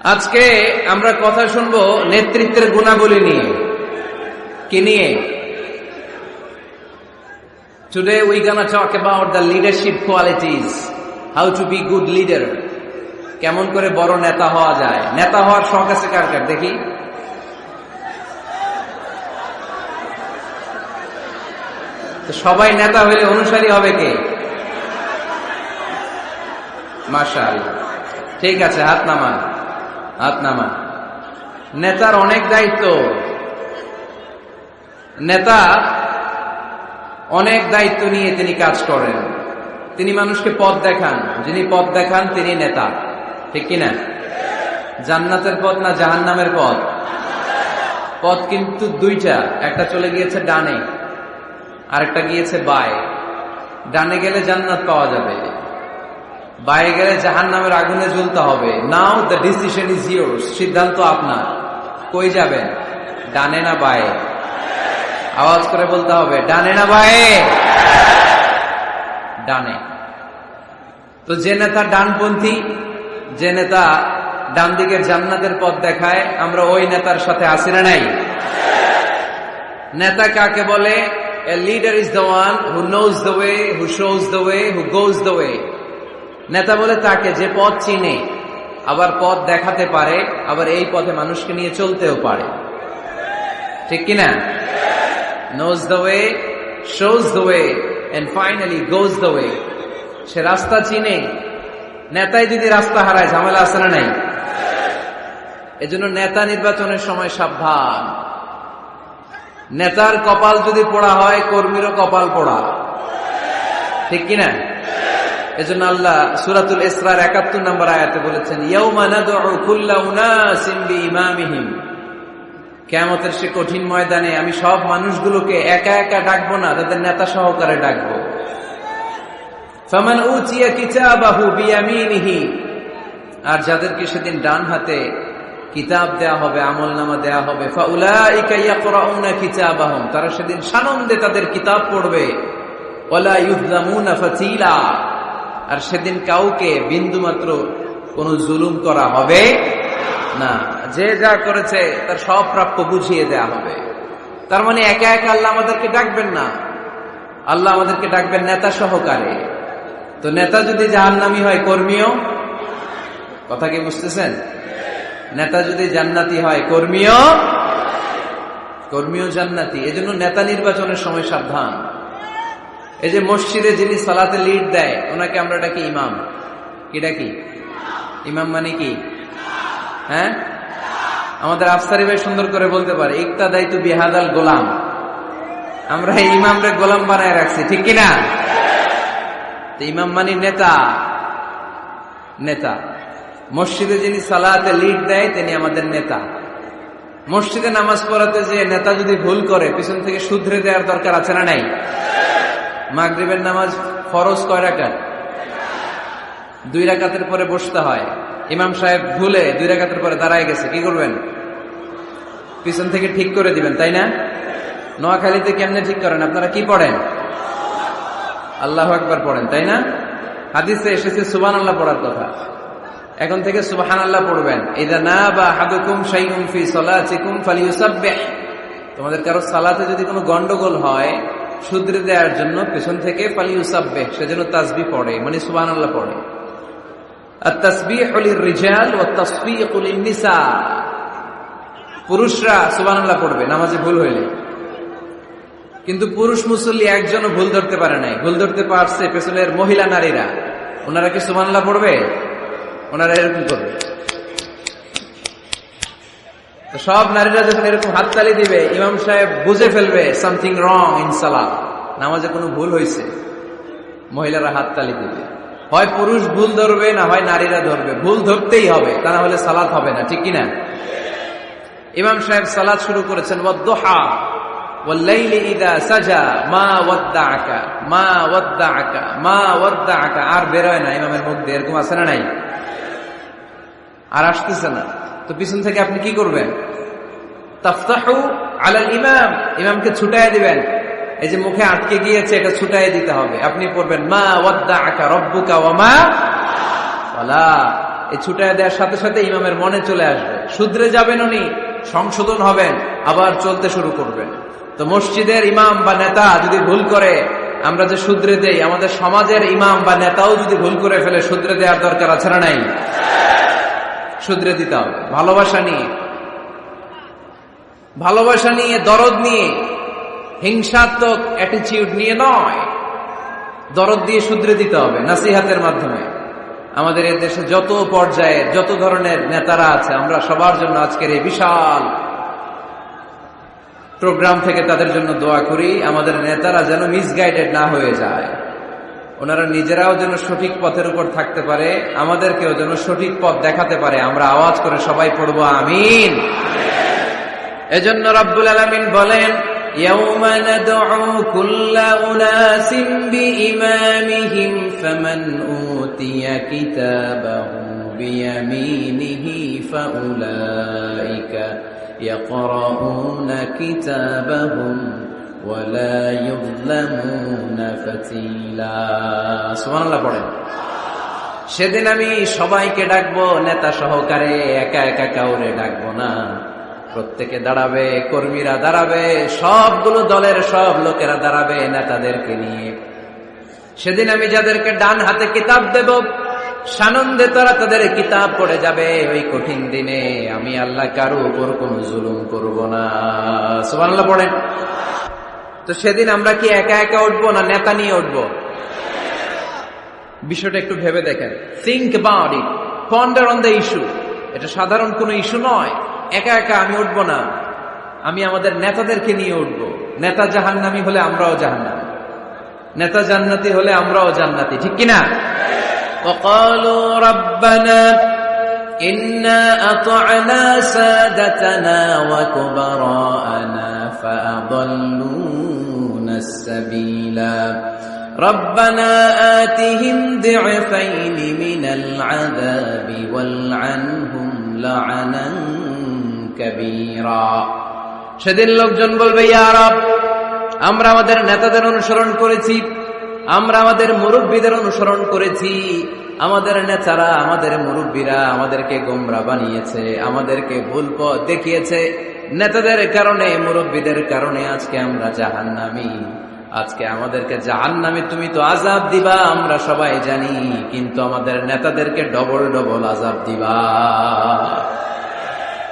আজকে আমরা কথা শুনবো নেতৃত্বের গুণাবলী নিয়ে। কি নিয়ে? Today we gonna talk about the leadership qualities, how to be good leader. কেমন করে বড় নেতা হওয়া যায়। নেতা হওয়ার শখ আছে কার কার দেখি? তো সবাই নেতা হইলে অনুসারী হবে কে? মাশাআল্লাহ, ঠিক আছে, হাত নামান, হাত নামান। নেতার অনেক দায়িত্ব। নেতা অনেক দায়িত্ব নিয়ে তিনি কাজ করেন। তিনি মানুষকে পথ দেখান। যিনি পথ দেখান তিনি নেতা, ঠিক কিনা? জান্নাতের পথ না জাহান্নামের পথ? পথ কিন্তু দুইটা, একটা চলে গিয়েছে ডানে, আরেকটা গিয়েছে বায়ে। ডানে গেলে জান্নাত পাওয়া যাবে, বায়ে গেলে জাহান্নামের আগুনে জ্বলতে হবে। নাও দ্য ডিসিশন ইজ ইয়োর্স, সিদ্ধান্ত আপনার। কই যাবেন, ডানে না বায়ে? আওয়াজ করে বলতে হবে, ডানে না বায়ে? ডানে। তো যে নেতা ডানপন্থী, যে নেতা ডান দিকের জান্নাতের পথ দেখায়, আমরা ওই নেতার সাথে আছি না নাই? নেতা কাকে বলে? A leader is the one who knows the way, who shows the way, who goes the way. নেতা বলে তাকে যে পথ চিনে, আবার পথ দেখাতে পারে, আবার এই পথে মানুষকে নিয়ে চলতেও পারে, ঠিক কিনা? Knows the way, shows the way, and finally goes the way. সে রাস্তা চিনে। নেতাই যদি রাস্তা হারায়, ঝামেলা আছে না নাই? এজন্য নেতা নির্বাচনের সময় সাবধান। নেতার কপাল যদি পোড়া হয়, কর্মীরও কপাল পোড়া, ঠিক কিনা? এজন্য আল্লাহ সূরাতুল ইসরার ৭১ নম্বর আয়াতে বলেছেন, ইয়াউমা নাদউ কুল্লা উনাসিন বিইমামিহিম। কিয়ামতের সে কঠিন ময়দানে আমি সব মানুষগুলোকে একা একা ডাকবো না, তাদের নেতা সহকারে ডাকবো। ফামান উতিয়া কিতাবাহু বিয়ামিনিহি, আর যাদেরকে সেদিন ডান হাতে কিতাব দেয়া হবে, আমলনামা দেয়া হবে, ফাউলাইকা ইয়াকরাউনা কিতাবাহুম, তারা সেদিন সানন্দে তাদের কিতাব পড়বে। ওয়ালা ইউযলামুনা ফাতিলা, আর সেদিন কাউকে বিন্দুমাত্র কোনো জুলুম করা হবে না। যে যা করেছে তার সব প্রাপ্য বুঝিয়ে দেয়া হবে। তার মানে একা একা আল্লাহ আমাদেরকে ডাকবেন না, আল্লাহ আমাদেরকে ডাকবেন নেতা সহকারে। তো নেতা যদি জাহান্নামী হয়, কর্মীও, কথা কি বুঝতেছেন? নেতা যদি জান্নাতি হয়, কর্মীও জান্নাতি। এজন্য নেতা নির্বাচনের সময় সাবধান। এই যে মসজিদে যিনি সালাতে লিড দেয়, ওনাকে আমরা ডাকি ইমাম। কি ডাকি? ইমাম মানে কি? হ্যাঁ, আমাদের আফসারি ভাই সুন্দর করে বলতে পারে, ইক্তাদাইতু বিহাদাল গোলাম। আমরা এই ইমামরে গোলাম বানায় রাখছি, ঠিক কিনা? ইমাম মানে নেতা। নেতা মসজিদে যিনি সালাতে লিড দেয় তিনি আমাদের নেতা। মসজিদে নামাজ পড়াতে যে নেতা যদি ভুল করে, পিছন থেকে শুধরে দেওয়ার দরকার আছে না নাই? মাগরিবের নামাজ ফরজ কয় রাকাত? 2 রাকাতের পরে বসতে হয়। ইমাম সাহেব ভুলে 2 রাকাতের পরে দাঁড়ায় গেছে, কি করবেন? পিছন থেকে ঠিক করে দিবেন, তাই না? নোয়াখালীতে কেমনে ঠিক করেন? আপনারা কি পড়েন? আল্লাহু আকবার পড়েন, তাই না? হাদিসে এসেছে সুবহানাল্লাহ পড়ার কথা। এখন থেকে সুবহানাল্লাহ পড়বেন। ইযা নাবা আহাদুকুম শাইউন ফি সালাতিকুম ফালিয়ুসাব্বিহ। তোমাদের কারো সালাতে যদি কোনো গন্ডগোল হয়, শুধরে দেওয়ার জন্য পেছন থেকে ফালিয়ুসাব্বিহ, সেজন্য তাসবিহ পড়ে, মানে সুবহানাল্লাহ পড়ে। আত-তাসবিহু লির-রিজাল ওয়াত তাসবিহু লিন-নিসা। পুরুষরা সুবহানাল্লাহ পড়বে নামাজে ভুল হইলে, কিন্তু পুরুষ মুসল্লি একজনও ভুল ধরতে পারে নাই। ভুল ধরতে পারছে পেছনের মহিলা নারীরা। ওনারা কি সুবহানাল্লাহ পড়বে? ওনারা এরকম করবে। তো সব নারীরা যখন এরকম হাততালি দিবে, ইমাম সাহেব বুঝে ফেলবে সামথিং রং ইন সালাত, নামাজে কোনো ভুল হয়েছে। মহিলারা হাততালি দিবে। হয় পুরুষ ভুল ধরবে, না হয় নারীরা ধরবে। ভুল ধরতেই হবে, তা না হলে সালাত হবে না, ঠিক কিনা? ইমাম সাহেব সালাত শুরু করেছেন, ওয়াদ-দুহা ওয়াল-লাইলি ইযা সাজা মা ওয়াদ্দাআকা মা ওয়াদ্দাআকা মা ওয়াদ্দাআকা। আর বেরোয় না ইমামের মুখ দিয়ে, এরকম আছে না নাই? আর আসতেছে না। তো পিছন থেকে আপনি কি করবেন? তাফতাহু আলাল ইমাম, ইমামকে ছুটায় দিবেন। এই যে মুখে আটকে গিয়েছে, এটা ছুটায় দিতে হবে। আপনি পড়বেন, মা ওয়াদ্দাআকা রাব্বুকা ওয়া মা ওয়ালা। এই ছুটায় দেওয়ার সাথে সাথে ইমামের মনে চলে আসবে, শুধরে যাবেন উনি, সংশোধন হবেন, আবার চলতে শুরু করবেন। তো মসজিদের ইমাম বা নেতা যদি ভুল করে, আমরা যে শুধরে দেই, আমাদের সমাজের ইমাম বা নেতাও যদি ভুল করে ফেলে, শুধরে দেওয়ার দরকার আছে না নাই? শুধরে দিতে হবে, ভালোবাসা নিয়ে, ভালোবাসা নিয়ে, দরদ নিয়ে, হিংসাত্মক অ্যাটিটিউড নিয়ে নয়, দরদ দিয়ে শুধরে দিতে হবে নাসিহাতের মাধ্যমে। আমাদের এই দেশে যত পর্যায়ের যত ধরনের নেতারা আছে, আমরা সবার জন্য আজকের এই বিশাল প্রোগ্রাম থেকে তাদের জন্য দোয়া করি, আমাদের নেতারা যেন মিসগাইডেড না হয়ে যায়, ওনারা নিজেরাও যেন সঠিক পথের উপর থাকতে পারে, আমাদেরকেও যেন সঠিক পথ দেখাতে পারে। আমরা আওয়াজ করে সবাই পড়বো আমিন। এজন্য রব্বুল আলামিন বলেন, ইয়াউমা নাদউ কুল্লা উনাসিন বিইমামিহিম ফামান উতিয়া কিতাবাহু বিয়ামিনিহি ফাউলাইকা ইয়াকরাউনা কিতাবাহুম ওয়ালা ইউযলামুনা ফাতিলা। সুবহানাল্লাহ পড়েন। সেদিন আমি সবাইকে ডাকবো, নেতা সহকারে, একা একা কাউরে ডাকবো না। প্রত্যেকে দাঁড়াবে, কর্মীরা দাঁড়াবে, সবগুলো দলের সব লোকেরা দাঁড়াবে নেতাদেরকে নিয়ে। সেদিন আমি যাদেরকে ডান হাতে কিতাব দেব, সানন্দে তারা তাদের কিতাব পড়ে যাবে। ওই কঠিন দিনে আমি আল্লাহ কারো উপর কোন জুলুম করব না। সুবহানাল্লাহ পড়েন। তো সেদিন আমরা কি একা একা উঠবো না নেতা নিয়ে উঠবো? বিষয়টা একটু ভেবে দেখেন, think about it, ponder on the issue. এটা সাধারণ কোনো ইস্যু নয়। একা একা আমি উঠবো না, আমি আমাদের নেতাদেরকে নিয়ে উঠবো। নেতা জাহান্নামী হলে আমরাও জাহান্নামী, নেতা জান্নাতি হলে আমরাও জান্নাতি, ঠিক কিনা? وقالوا ربنا إنا أطعنا سادتنا وكبراءنا فأضلونا السبيلا ربنا آتهم ضعفين من العذاب والعنهم لعنا كبيرا। সেদিন লোকজন বলবে, ইয়া রব, আমরা আমাদের নেতাদের অনুসরণ করেছি, আমরা আমাদের মুরব্বীদের অনুসরণ করেছি, আমাদের নেতারা, আমাদের মুরব্বীরা আমাদেরকে গোমরা বানিয়েছে, আমাদেরকে ভুল পথ দেখিয়েছে। নেতাদের কারণে, মুরব্বীদের কারণে আজকে আমরা জাহান্নামী। আজকে আমাদেরকে জাহান্নামে তুমি তো আযাব দিবা, আমরা সবাই জানি, কিন্তু আমাদের নেতাদেরকে ডবল ডবল আযাব দিবা।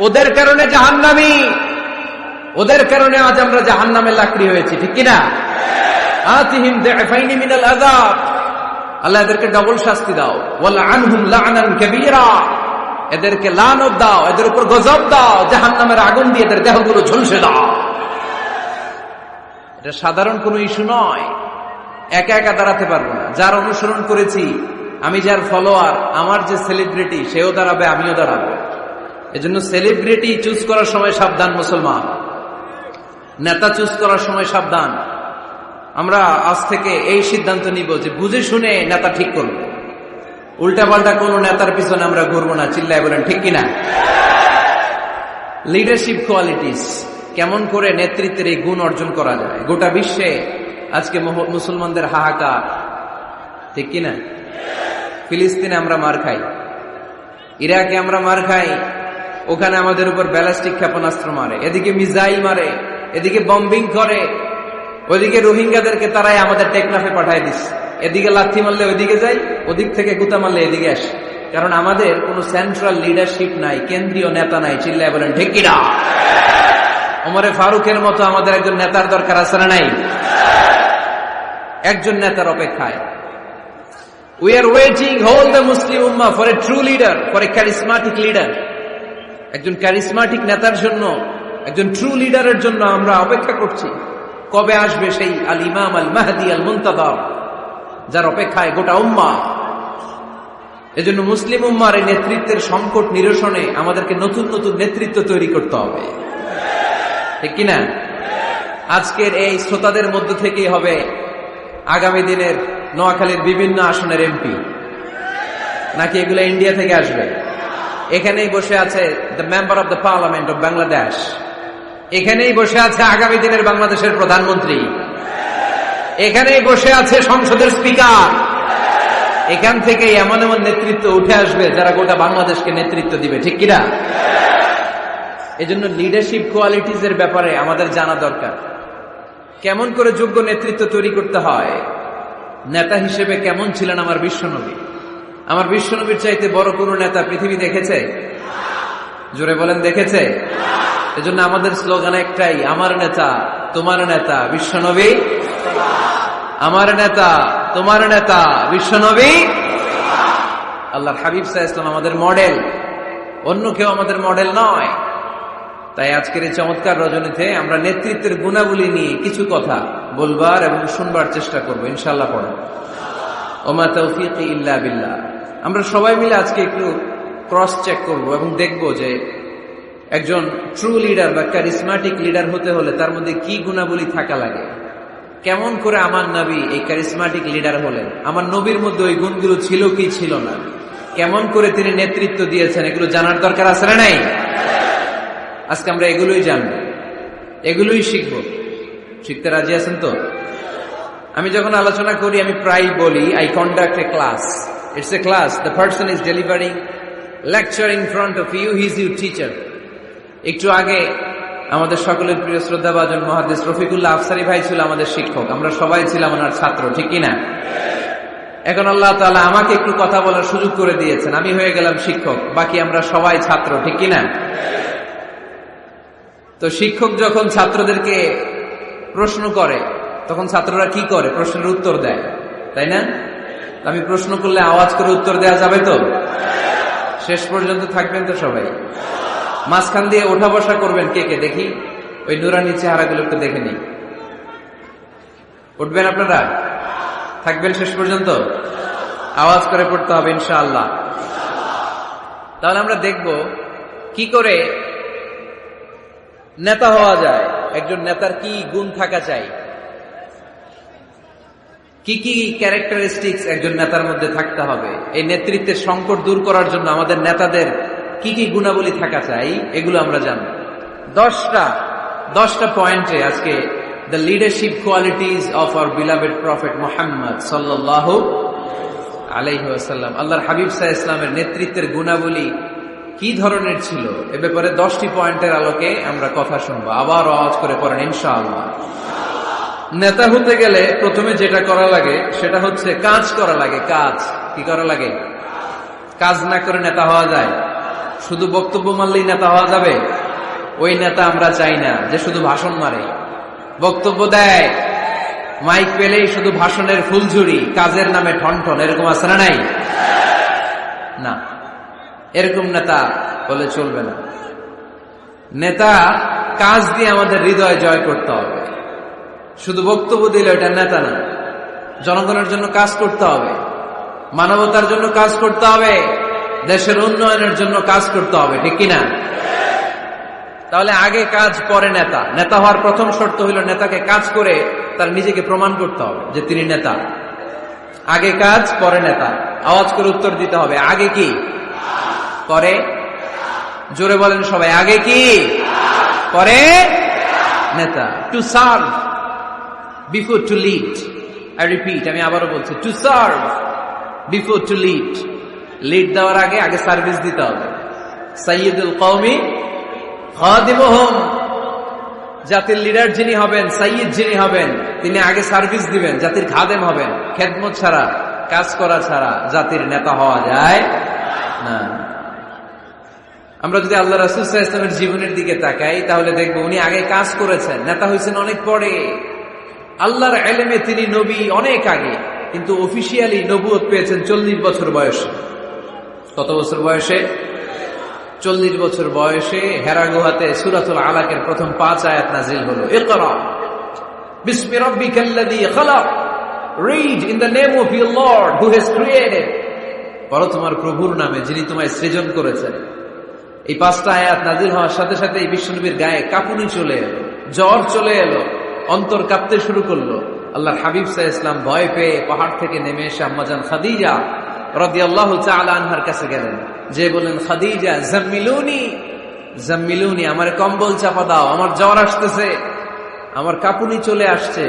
ওদের কারণে জাহান্নামী, ওদের কারণে আজ আমরা জাহান্নামে লাকড়ি হয়েছি, ঠিক কিনা? আতিহিম দি'ফাইনি মিনাল আযাব, আল্লাহ এদেরকে ডবল শাস্তি দাও। ওয়ালআনহুম লা'নান কাবীরা, এদেরকে লানত দাও, এদের উপর গজব দাও, জাহান্নামের আগুন দিয়ে এদের দেহগুলো ঝলসে দাও। এটা সাধারণ কোনো ইস্যু নয়। একা একা দাঁড়াতে পারবো না। যার অনুসরণ করেছি, আমি যার ফলোয়ার, আমার যে সেলিব্রিটি, সেও দাঁড়াবে, আমিও দাঁড়াবো। এজন্য সেলিব্রিটি চুজ করার সময় সাবধান মুসলমান, নেতা চুজ করার সময় সাবধান। আমরা আজ থেকে এই সিদ্ধান্ত নিব যে বুঝে শুনে নেতা ঠিক করব, উল্টা পাল্টা কোন নেতার পিছনে আমরা ঘুরবো না। চিল্লায় বলেন ঠিক কিনা? লিডারশিপ কোয়ালিটিস, কেমন করে নেতৃত্বের এই গুণ অর্জন করা যায়। গোটা বিশ্বে আজকে মুসলমানদের হাহাকার, ঠিক কিনা? ফিলিস্তিনে আমরা মার খাই, ইরাকে আমরা মার খাই, ওখানে আমাদের উপর ব্যালিস্টিক ক্ষেপণাস্ত্র মারে, এদিকে মিসাইল মারে, এদিকে বম্বিং করে, ওইদিকে রোহিঙ্গাদেরকে তারাই আমাদের টেকনাফে পাঠায় দিচ্ছে। এদিকে লাথি মারলে ওইদিকে যাই, ওদিক থেকে গুতা মারলে এদিকে আসে। কারণ আমাদের কোনো সেন্ট্রাল লিডারশিপ নাই, কেন্দ্রীয় নেতা নাই। চিল্লায় বলেন ঠিক কিনা? ওমরে ফারুকের মতো আমাদের একজন নেতার দরকার আছে না নাই? একজন নেতার অপেক্ষায়। We are waiting, all the Muslim Ummah, for a true leader, for a charismatic leader. একজন ক্যারিসমাটিক নেতার জন্য, একজন ট্রু লিডারের জন্য আমরা অপেক্ষা করছি। কবে আসবে সেই আল ইমাম আল মাহদি আল মুনতাযর, যার অপেক্ষায় গোটা উম্মাহ। এজন্য মুসলিম উম্মার এই নেতৃত্বের সংকট নিরসনে আমাদেরকে নতুন নতুন নেতৃত্ব তৈরি করতে হবে, ঠিক কিনা? আজকের এই শ্রোতাদের মধ্য থেকেই হবে আগামী দিনের নোয়াখালীর বিভিন্ন আসনের এমপি, নাকি এগুলো ইন্ডিয়া থেকে আসবে? এখানেই বসে আছে the member of the parliament of Bangladesh, এখানেই বসে আছে আগামী দিনের বাংলাদেশের প্রধানমন্ত্রী, এখানেই বসে আছে সংসদের স্পিকার। এখান থেকে এমন এমন নেতৃত্ব উঠে আসবে যারা গোটা বাংলাদেশকে নেতৃত্ব দিবে, ঠিক কিনা? এজন্য লিডারশিপ কোয়ালিটিজ এর ব্যাপারে আমাদের জানা দরকার। কেমন করে যোগ্য নেতৃত্ব তৈরি করতে হয়, নেতা হিসেবে কেমন ছিলেন আমার বিশ্বনবী? আমার বিশ্বনবীর চাইতে বড় কোন নেতা পৃথিবী দেখেছে? জোরে বলেন, দেখেছে? এজন্য আমাদের স্লোগান একটাই, আমার নেতা তোমার নেতা বিশ্বনবী, আমার নেতা তোমার নেতা বিশ্বনবী। আল্লাহর হাবিব সাল্লাল্লাহু আলাইহি ওয়াসাল্লাম আমাদের মডেল, অন্য কেউ আমাদের মডেল নয়। তাই আজকের এই চমৎকার রজনীতে আমরা নেতৃত্বের গুণাবলী নিয়ে কিছু কথা বলবার এবং শুনবার চেষ্টা করব ইনশাআল্লাহ। পড়ে ওমা তাওফীকি ইল্লা বিল্লাহ। আমরা সবাই মিলে আজকে একটু ক্রস চেক করব এবং দেখব যে একজন ট্রু লিডার বা ক্যারিসমাটিক লিডার হতে হলে তার মধ্যে কি গুণাবলী থাকা লাগে। কেমন করে আমার নবী এই ক্যারিসমাটিক লিডার হলেন, আমার নবীর মধ্যে ওই গুণগুলো ছিল কি ছিল না, কেমন করে তিনি নেতৃত্ব দিয়েছেন, এগুলো জানার দরকার আছে না নাই? আজকে আমরা এগুলোই জানব, এগুলোই শিখব। শিখতে রাজি আছেন তো? আমি যখন আলোচনা করি আমি প্রায় বলি, I conduct a class. It's a class, the person is delivering lecture in front of you, he is your teacher. একটু আগে আমাদের সকলের প্রিয় শ্রদ্ধাভাজন মুহাদ্দিস রফিকুল্লাহ আফসারী ভাই ছিল আমাদের শিক্ষক, আমরা সবাই ছিলাম ওনার ছাত্র, ঠিক কিনা? এখন আল্লাহ তাআলা আমাকে একটু কথা বলার সুযোগ করে দিয়েছেন, আমি হয়ে গেলাম শিক্ষক, বাকি আমরা সবাই ছাত্র, ঠিক কিনা? তো শিক্ষক যখন ছাত্রদেরকে প্রশ্ন করে তখন ছাত্ররা কি করে? প্রশ্নের উত্তর দেয়, তাই না? আমি প্রশ্ন করলে আওয়াজ করে উত্তর দেওয়া যাবে তো? শেষ পর্যন্ত থাকবেন তো সবাই? মাঝখান দিয়ে ওঠা বসা করবেন কে কে দেখি? ওই নুরানি চেহারাগুলো একটু দেখে নিই। উঠবেন আপনারা? থাকবেন শেষ পর্যন্ত? আওয়াজ করে পড়তে হবে ইনশাআল্লাহ। তাহলে আমরা দেখব কি করে নেতা হওয়া যায়, একজন নেতার কি গুণ থাকা চাই, কি কি ক্যারেক্টারিস্টিক্স একজন নেতার মধ্যে থাকতে হবে, এই নেতৃত্বের সংকট দূর করার জন্য আমাদের নেতাদের কি কি গুণাবলী থাকা চাই, এগুলো আমরা জানব। 10টা পয়েন্টে আজকে the leadership qualities of our beloved prophet Muhammad সাল্লাল্লাহু আলাইহি ওয়াসাল্লাম, আল্লাহর হাবিব সাল্লাল্লাহু আলাইহি ওয়াসাল্লামের নেতৃত্বের গুণাবলী কি ধরনের ছিল, এ ব্যাপারে 10টি পয়েন্টের আলোকে আমরা কথা শুনবো। আবার আওয়াজ করে পড়েন ইনশাআল্লাহ। নেতা হতে গেলে প্রথমে যেটা করা লাগে সেটা হচ্ছে কাজ করা লাগে। কাজ কি করা লাগে? কাজ না করে নেতা হওয়া যায়? শুধু বক্তব্য মারলেই নেতা হওয়া যাবে? ওই নেতা আমরা চাই না যে শুধু ভাষণ মারে, বক্তব্য দেয়, মাইক পেলেই শুধু ভাষণের ফুলঝুরি, কাজের নামে ঠনঠন, এরকম আছে না নাই? না, এরকম নেতা বলে চলবে না। নেতা কাজ দিয়ে আমাদের হৃদয় জয় করতে হবে। শুধু বক্তব্য দিলে এটা নেতা না। জনগণের জন্য কাজ করতে হবে, মানবতার জন্য কাজ করতে হবে, দেশের উন্নয়নের জন্য কাজ করতে হবে, ঠিক কিনা? তাহলে আগে কাজ পরে নেতা। নেতা হওয়ার প্রথম শর্ত হইল নেতাকে কাজ করে তার নিজেকে প্রমাণ করতে হবে যে তিনি নেতা। আগে কাজ পরে নেতা। আওয়াজ করে উত্তর দিতে হবে, আগে কি পরে? জোরে বলেন সবাই, আগে কি পরে নেতা। To serve before to lead. I repeat, আমি আবারও বলছি, to serve before to lead. Lead দেওয়ার আগে আগে সার্ভিস দিতে হবে। সাইয়্যিদুল কওমি খাদিমুহুম। জাতির লিডার যিনি হবেন, সাইয়্যিদ যিনি হবেন, তিনি আগে সার্ভিস দিবেন, জাতির খাদেম হবেন। খেদমত ছাড়া, কাজ করা ছাড়া জাতির নেতা হওয়া যায় না। আমরা যদি আল্লাহ রাসূল সাল্লাল্লাহু আলাইহি ওয়াসাল্লামের জীবনের দিকে তাকাই তাহলে দেখব উনি আগে কাজ করেছেন, নেতা হয়েছেন অনেক পরে। আল্লাহর ইলমে তিনি নবী অনেক আগে, কিন্তু অফিশিয়ালি নবুয়ত পেয়েছেন 40 বছর বয়সে। কত বছর বয়সে? 40 বছর বয়সে হেরা গুহাতে সূরাতুল আলাকের প্রথম 5 আয়াত নাযিল হলো। ইকরা বিসমি রাব্বিকাল্লাযী খালাক, read in the name of your lord who has created. পড়ো তোমার প্রভুর নামে যিনি তোমায় সৃজন করেছেন। এই 5টা আয়াত নাযিল হওয়ার সাথে সাথে এই বিশ্বনবীর গায়ে কাঁপুনি চলে এলো, জ্বর চলে এলো, অন্তর কাঁপতে শুরু করলো। আল্লাহর হাবিব সাল্লাল্লাহু আলাইহি ওয়াসাল্লাম ভয় পেয়ে পাহাড় থেকে নেমে এসে আম্মাজান খাদিজা রাদিয়াল্লাহু তাআলা আনহার কাছে গেলেন, যে বলেন, খাদিজা জাম্মিলুনি জাম্মিলুনি, আমার কম্বল চাপা দাও, আমার জ্বর আসতেছে, আমার কাঁপুনি চলে আসছে,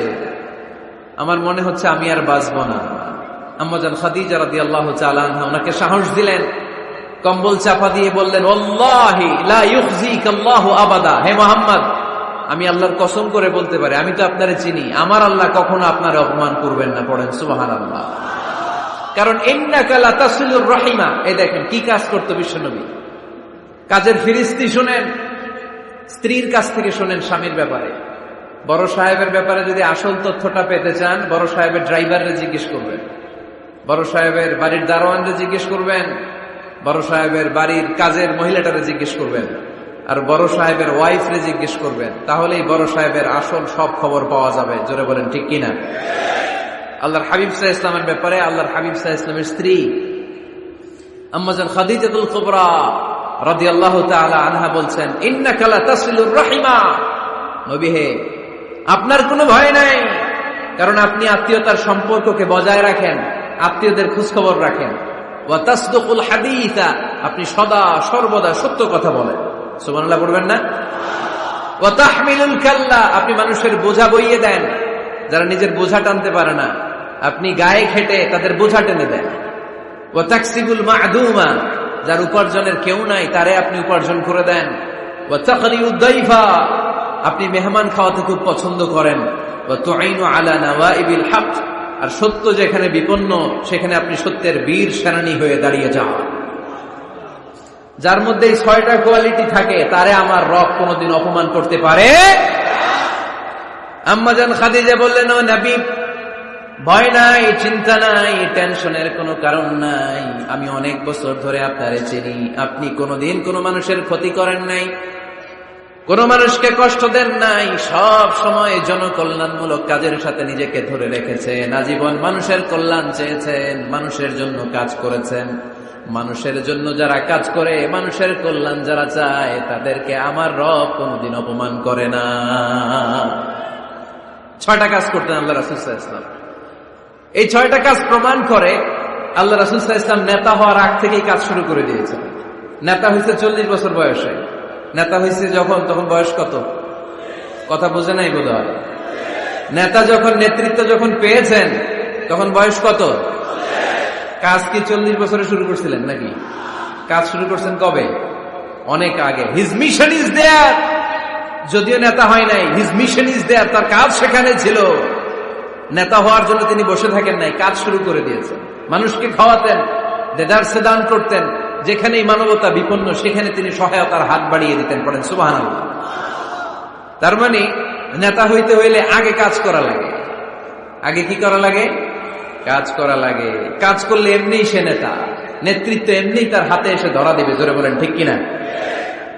আমার মনে হচ্ছে আমি আর বাঁচবো না। আম্মা জান খাদিজা রাদিয়াল্লাহু তাআলা আনহা ওনাকে সাহস দিলেন, কম্বল চাপা দিয়ে বললেন, ওয়াল্লাহি লা ইউখজিকাল্লাহু আবাদা, হে মুহাম্মদ, আমি আল্লাহর কসম করে বলতে পারি, আমি তো আপনারে চিনি, আমার আল্লাহ কখনো আপনার অপমান করবেন না। পড়েন সুবহানাল্লাহ। কারণ ইন্নাকা লাতাসিলুর রাহিমা, এই দেখেন কি কাজ করতো বিশ্বনবী। কাজের ফিরিস্তি শুনেন, স্ত্রীর কাছ থেকে শোনেন স্বামীর ব্যাপারে। বড় সাহেবের ব্যাপারে যদি আসল তথ্যটা পেতে চান, বড় সাহেবের ড্রাইভাররে জিজ্ঞেস করবেন, বড় সাহেবের বাড়ির দারোয়ানরে জিজ্ঞেস করবেন, বড় সাহেবের বাড়ির কাজের মহিলাটারে জিজ্ঞেস করবেন, আর বড় সাহেবের ওয়াইফরে জিজ্ঞেস করবেন। তাহলেই বড় সাহেবের আসল সব খবর পাওয়া যাবে। জোরে বলেন ঠিক কিনা? আল্লাহর হাবিব সাল্লাল্লাহু আলাইহি ওয়াসাল্লামের ব্যাপারে আল্লাহর হাবিব সাল্লাল্লাহু আলাইহি ওয়াসাল্লামের স্ত্রী আম্মা জান খাদিজাতুল কুবরা রাদিয়াল্লাহু তাআলা আনহা বলছেন, ইন্নাকা লাতাসিলুর রাহিমা, নবী হে, আপনার কোনো ভয় নাই, কারণ আপনি আত্মীয়তার সম্পর্ককে বজায় রাখেন, আত্মীয়দের খোঁজ খবর রাখেন। ওয়া তাসদুকুল হাদিসা, আপনি সদা সর্বদা সত্য কথা বলেন। সুবহানাল্লাহ পড়বেন না? ওয়া তাহমিলুল কাল্লা, আপনি মানুষের বোঝা বইয়ে দেন, যারা নিজের বোঝা টানতে পারে না আপনি গায়ে খেটে তাদের বোঝা টেনে দেন। ওয়া তাকসিবুল মা'দুমা, যার উপার্জনের কেউ নাই তারে আপনি উপার্জন করে দেন। ওয়া তাকরিউদ দাইফা, আপনি মেহমান খাওয়াতে খুব পছন্দ করেন। ওয়া তুঈনু আলা নাওয়াইবিল হক, আর সত্য যেখানে বিপন্ন সেখানে আপনি সত্যের বীর সেনানী হয়ে দাঁড়িয়ে যান। যার মধ্যে এই 6টা কোয়ালিটি থাকে তারে আমার রব কোনোদিন অপমান করতে পারে। আম্মা জান খাদিজা বললেন, ও নবী, ভয় নাই, চিন্তা নাই, টেনশনের কোনো কারণ নাই, আমি অনেক বছর ধরে আপনারে চিনি, আপনি কোনোদিন কোনো মানুষের ক্ষতি করেন নাই, কোন মানুষকে কষ্ট দেন নাই, সব সময় জনকল্যাণমূলক কাজের সাথে নিজেকে ধরে রেখেছেন, আজীবন মানুষের কল্যাণ চেয়েছেন, মানুষের জন্য কাজ করেছেন। মানুষের জন্য যারা কাজ করে, মানুষের কল্যাণ যারা চায়, তাদেরকে আমার রব কোনদিন অপমান করে না। 6টা কাজ করতেন আল্লাহ রাসূল সাল্লাল্লাহু আলাইহি ওয়াসাল্লাম। এই 6টা কাজ প্রমাণ করে আল্লাহ রাসূল সাল্লাল্লাহু আলাইহি ওয়াসাল্লাম নেতা হওয়ার আগ থেকেই কাজ শুরু করে দিয়েছেন। নেতা হয়েছে 40 বছর বয়সে। নেতা হয়েছে যখন, তখন বয়স কত? কথা বোঝে নাই বোধ হয়। নেতা যখন, নেতৃত্ব যখন পেয়েছেন তখন বয়স কত? কাজ কি 40 বছরে শুরু করছিলেন নাকি? কাজ শুরু করছেন কবে? অনেক আগে। হিজ মিশন ইজ দেয়ার, যদিও নেতা হয় নাই, হিজ মিশন ইজ দেয়ার, তার কাজ সেখানে ছিল। নেতা হওয়ার জন্য তিনি বসে থাকেন নাই, কাজ শুরু করে দিয়েছেন। মানুষকে খাওয়াতেন, দেদারসে দান করতেন, যেখানেই মানবতা বিপন্ন সেখানে তিনি সহায়তার হাত বাড়িয়ে দিতেন। পড়েন সুবহানাল্লাহ। তার মানে নেতা হইতে হইলে আগে কাজ করা লাগে। আগে কি করা লাগে? কাজ করা লাগে। কাজ করলে এমনিই সে নেতা, নেতৃত্ব এমনি তার হাতে এসে ধরা দেবে। জোরে বলেন ঠিক কিনা?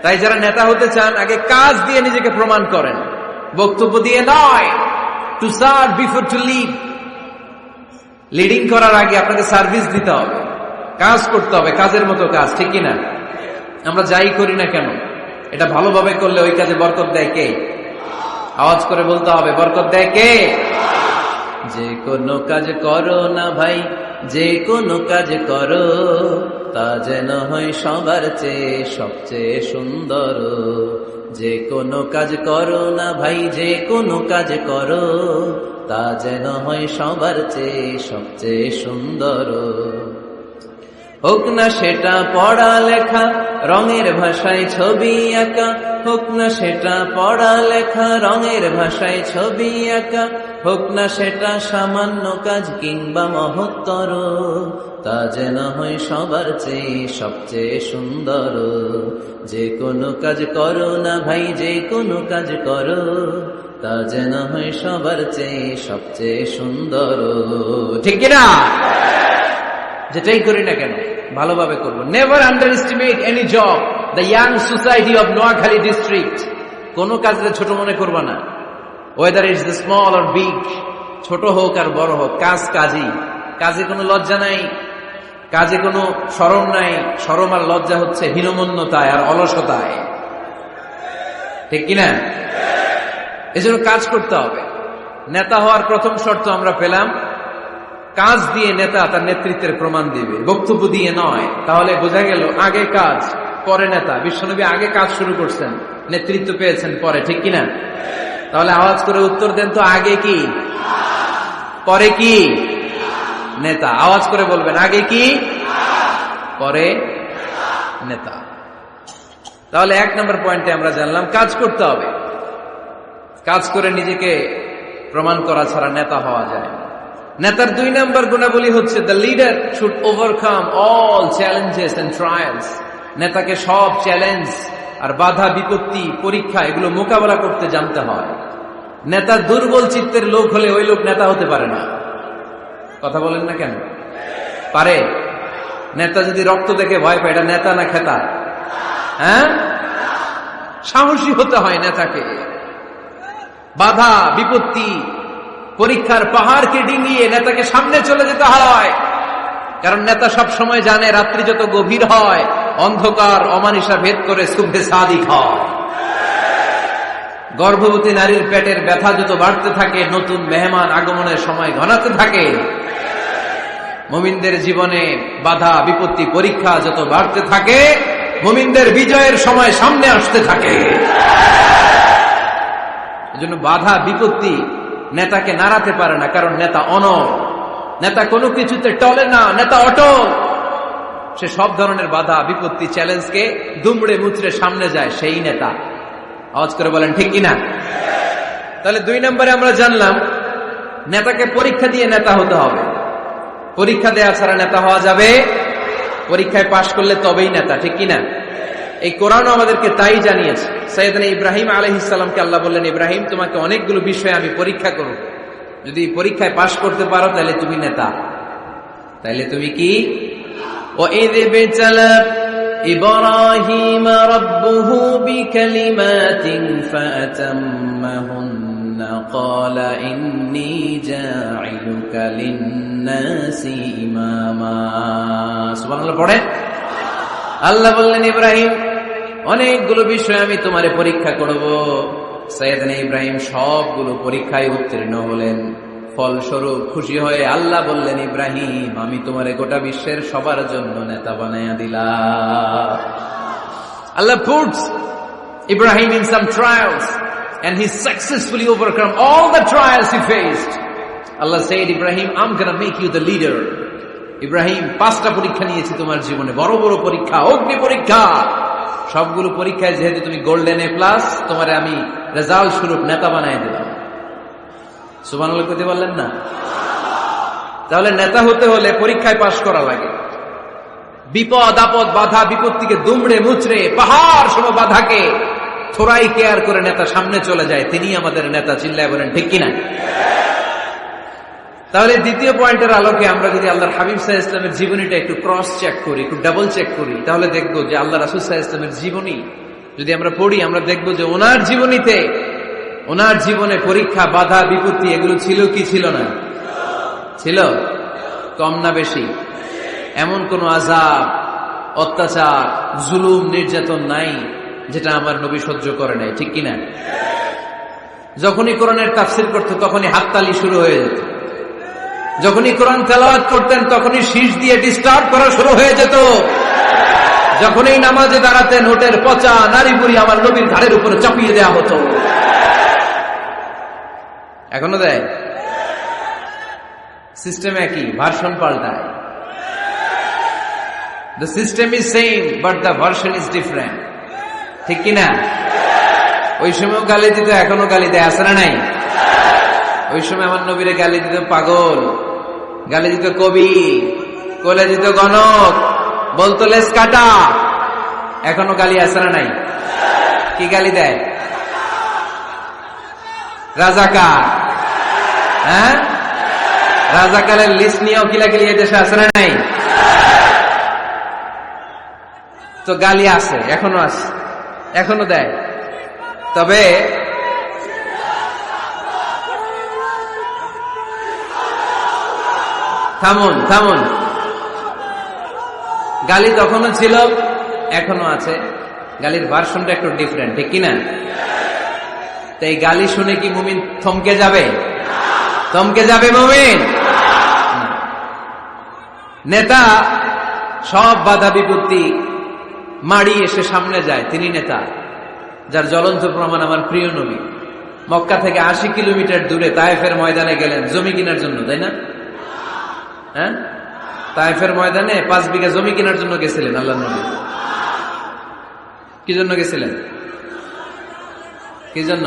তাই যারা নেতা হতে চান আগে কাজ দিয়ে নিজেকে প্রমাণ করেন, বক্তব্য দিয়ে নয়। To serve before to lead. Leading করার আগে আপনাকে সার্ভিস দিতে হবে, কাজ করতে হবে, কাজের মতো কাজ। ঠিক কিনা? আমরা যাই করি না কেন, এটা ভালোভাবে করলে ওই কাজে বরকত দেয় কে? আওয়াজ করে বলতে হবে, বরকত দেয় কে? যে কোনো কাজ করো না ভাই, যে কোনো কাজ করো, তা যেন হয় সবার চেয়ে সবচেয়ে সুন্দর। যে কোনো কাজ করো না ভাই, যে কোনো কাজ করো, তা যেন হয় সবার চেয়ে সবচেয়ে সুন্দর। হোক না সেটা পড়া লেখা, রঙের ভাষায় ছবি আঁকা, হোক না সেটা পড়া লেখা, রঙের ভাষায় ছবি আঁকা, হোক না সেটা সামান্য কাজ কিংবা মহত্তর, তা যেন হয় সবার চেয়ে সবচেয়ে সুন্দর। যে কোনো কাজ করো না ভাই, যে কোনো কাজ করো, তা যেন হয় সবার চেয়ে সবচেয়ে সুন্দর। ঠিক কিনা? যেটাই করি না কেন ভালোভাবে করবো। Never under estimate any job. The young society of Noakhali district. কোনো কাজে ছোট মনে করবা না, whether it's the small or big. ছোট হোক আর বড় হোক, কাজ কাজই। কাজে কোনো লজ্জা নাই, কাজে কোনো শরম নাই। শরম আর লজ্জা হচ্ছে হীনমন্যতায় আর অলসতায়। ঠিক কিনা? এজন্য কাজ করতে হবে। নেতা হওয়ার প্রথম শর্ত আমরা পেলাম, কাজ দিয়ে নেতা তার নেতৃত্বের প্রমাণ দিবে, বক্তব্য দিয়ে নয়। তাহলে বোঝা গেল আগে কাজ পরে নেতা। বিশ্বনবী আগে কাজ শুরু করছেন, নেতৃত্ব পেয়েছেন পরে। ঠিক কিনা? তাহলে আওয়াজ করে উত্তর দেন তো, আগে কি পরে কি? নেতা। আওয়াজ করে বলবেন, আগে কি পরে নেতা। তাহলে 1 নম্বর পয়েন্টে আমরা জানলাম কাজ করতে হবে, কাজ করে নিজেকে প্রমাণ করা ছাড়া নেতা হওয়া যায়। নেতার 2 নম্বর গুণাবলী হচ্ছে the leader should overcome all challenges and trials. নেতাকে সব চ্যালেঞ্জ আর বাধা বিপত্তি পরীক্ষা এগুলো মোকাবেলা করতে জানতে হয়। নেতা দুর্বল চিত্তের লোক হলে ওই লোক নেতা হতে পারে না। কথা বলেন না কেন? পারে? নেতা যদি রক্ত দেখে ভয় পায়, এটা নেতা না খেতা? হ্যাঁ, সাহসী হতে হয় নেতাকে। বাধা বিপত্তি পরীক্ষার পাহাড়কে ডিঙিয়ে নেতাকে সামনে চলে যেতে হয়, কারণ নেতা সব সময় জানে রাত্রি যত গভীর হয় অন্ধকার অমানিসা ভেদ করে সুবহে সাদিক হয়। গর্ভবতী নারীর পেটের ব্যথা যত বাড়তে থাকে নতুন মেহমান আগমনের সময় ঘনাতে থাকে। মুমিনদের জীবনে বাধা বিপত্তি পরীক্ষা যত বাড়তে থাকে মুমিনদের বিজয়ের সময় সামনে আসতে থাকে। এজন্য বাধা বিপত্তি নেতাকে নাড়াতে পারে না, কারণ নেতা অনড়। নেতা কোনো কিছুতে টলে না, নেতা অটল। সে সব ধরনের বাধা বিপত্তি চ্যালেঞ্জকে দুমড়ে মুচড়ে সামনে যায়, সেই নেতা। আওয়াজ করে বলেন ঠিক কিনা? তাহলে 2 নম্বরে আমরা জানলাম নেতাকে পরীক্ষা দিয়ে নেতা হতে হবে। পরীক্ষা দেওয়া ছাড়া নেতা হওয়া যাবে? পরীক্ষায় পাশ করলে তবেই নেতা, ঠিক কিনা? এই কোরআনও আমাদেরকে তাই জানিয়েছে। সাইয়েদনা ইব্রাহিম আলাইহিস সালামকে আল্লাহ বললেন, ইব্রাহিম তোমাকে অনেকগুলো বিষয়ে আমি পরীক্ষা করব, যদি পরীক্ষায় পাশ করতে পারো তাহলে তুমি নেতা। তাহলে তুমি কি? وَإِذِ ابْتَلَى إِبْرَاهِيمَ رَبُّهُ بِكَلِمَاتٍ فَأَتَمَّهُنَّ قَالَ إِنِّي جَاعِلُكَ لِلنَّاسِ إِمَامًا। সুবহানাল্লাহ পড়ে। আল্লাহ বললেন, ইব্রাহিম অনেকগুলো বিষয় আমি তোমারে পরীক্ষা করব। সাইয়েদনা ইব্রাহিম সবগুলো পরীক্ষায় উত্তীর্ণ হলেন। ফলস্বরূপ খুশি হয়ে আল্লাহ বললেন, ইব্রাহিম আমি তোমারে গোটা বিশ্বের সবার জন্য নেতা বানায়া দিলাম। আল্লাহ puts Ibrahim in some trials and he successfully overcome all the trials he faced. Allah said, Ibrahim, I'm gonna make you the leader. Ibrahim 5টা পরীক্ষা নিয়েছি তোমার জীবনে, বড় বড় পরীক্ষা, অগ্নি পরীক্ষা। সবগুলো পরীক্ষায় যেহেতু তুমি গোল্ডেন A+, তোমারে আমি রেজাল্ট স্বরূপ নেতা বানায় দিলাম। সুবহানাল্লাহ কইতে বললেন না? তাহলে নেতা হতে হলে পরীক্ষায় পাশ করা লাগে। বিপদ আপদ বাধা বিপত্তিকে দুমড়ে মুচড়ে পাহাড় সম বাধাকে থোড়াই কেয়ার করে নেতা সামনে চলে যায়, তিনি আমাদের নেতা। চিল্লায় বলেন ঠিক কিনা? তাহলে দ্বিতীয় পয়েন্টের আলোকে আমরা যদি আল্লাহর হাবিব সাল্লাল্লাহু আলাইহি ওয়াসাল্লামের জীবনীটা একটু ক্রস চেক করি, একটু ডাবল চেক করি, তাহলে দেখবো যে আল্লাহ রাসূল সাল্লাল্লাহু আলাইহি ওয়াসাল্লামের জীবনী যদি আমরা পড়ি, আমরা দেখবো যে ওনার জীবনীতে, ওনার জীবনে পরীক্ষা বাধা বিপত্তি এগুলো ছিল কি ছিল না? ছিল। কম না বেশি? এমন কোন আযাব অত্যাচার জুলুম নির্যাতন নাই যেটা আমার নবী সহ্য করে নাই, ঠিক কিনা? যখনই কোরআনের তাফসীর করতে তখনই হাততালি শুরু হয়ে যেত, যখনই কোরআন তেলাওয়াত করতেন তখনই শীষ দিয়ে ডিস্টার্ব করা শুরু হয়ে যেত, যখনই নামাজে দাঁড়াতেন হোটের পচা নারী বুড়ি আমার নবীর ঘাড়ের উপরে চাপিয়ে দেওয়া হতো। এখনো দেয়? সিস্টেম একই, ভার্সন পাল্টায়। The system is same but the version is different, ঠিক কিনা? ওই সময় গালি দিত, এখনো গালি দেয়, আছে না নাই? ওই সময় আমার নবীরে গালি দিত পাগল, গালি দিত কবি, কোলে দিত গণক, বলতো লেস কাটা। এখনো গালি আছে না নাই? কি গালি দেয়? রাজাকার। হ্যাঁ, রাজাকারের লিস্ট নিয়েও কিলাকিলি দেশে আছে না নাই? তো গালি আছে, এখনো আছে, এখনো দেয়। তবে থামুন থামুন, গালি তখনও ছিল, এখনো আছে, গালির ভার্সনটা একটু ডিফারেন্ট, ঠিক কিনা? তো এই গালি শুনে কি মুমিন থমকে যাবে? থমকে যাবে মুমিন? নেতা সব বাধা বিপত্তি মাড়ি এসে সামনে যায়, তিনি নেতা। যার জ্বলন্ত প্রমাণ আমার প্রিয় নবী মক্কা থেকে 80 কিলোমিটার দূরে তায়েফের ময়দানে গেলেন জমি কেনার জন্য, তাই না? হ্যাঁ, তায়েফের ময়দানে 5 বিঘা জমি কেনার জন্য গেছিলেন আল্লাহর নবী। কি জন্য গেছিলেন? কি জন্য?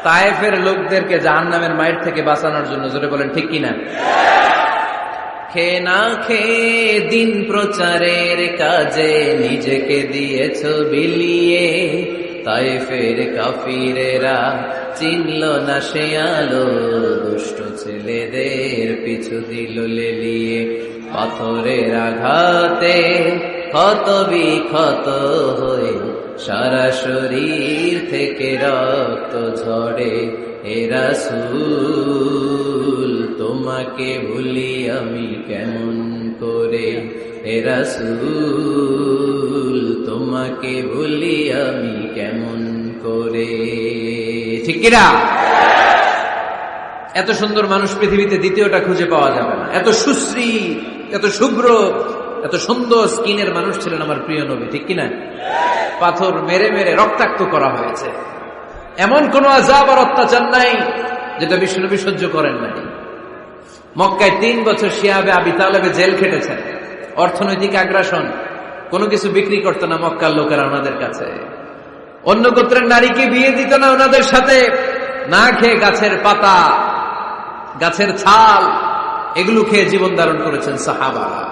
তায়েফের লোকদেরকে জাহান্নামের মাইর থেকে বাঁচানোর জন্য। জোরে বলেন ঠিক কিনা? খেয়ে না খেয়ে দিন প্রচারের কাজে নিজেকে দিয়েছ বিলিয়ে, তায়েফের কাফিরেরা চিনল না সে আলো, দুষ্ট ছেলেদের পিছু দিল লেলিয়ে। পাথরের আঘাতে ক্ষত বিক্ষত হয়ে সারা শরীর থেকে রক্ত ঝরে। হে রাসূল তোমাকে ভুলি আমি কেমন করে, হে রাসূল তোমাকে ভুলি আমি কেমন করে। ঠিক কিনা? এত সুন্দর মানুষ পৃথিবীতে দ্বিতীয়টা খুঁজে পাওয়া যাবে না। এত সুশ্রী, এত শুভ্র, এত সুন্দর স্কিনের মানুষ ছিলেন আমার প্রিয় নবী। ঠিক কিনা? পাথর মেরে মেরে রক্তাক্ত করা হয়েছে, এমন কোন আযাব আর অত্যাচার নাই যেটা বিশ্বনবী সহ্য করেন নাই। মক্কায় 3 বছর শিহাবে আবি তালেবে জেল খেটেছেন। অর্থনৈতিক আগ্রাসন, কোনো কিছু বিক্রি করতো না মক্কার লোকেরা ওনাদের কাছে। অন্য গোত্রের নারীকে বিয়ে দিত না ওনাদের সাথে। না খেয়ে গাছের পাতা, গাছের ছাল, এগুলো খেয়ে জীবন ধারণ করেছেন সাহাবারা।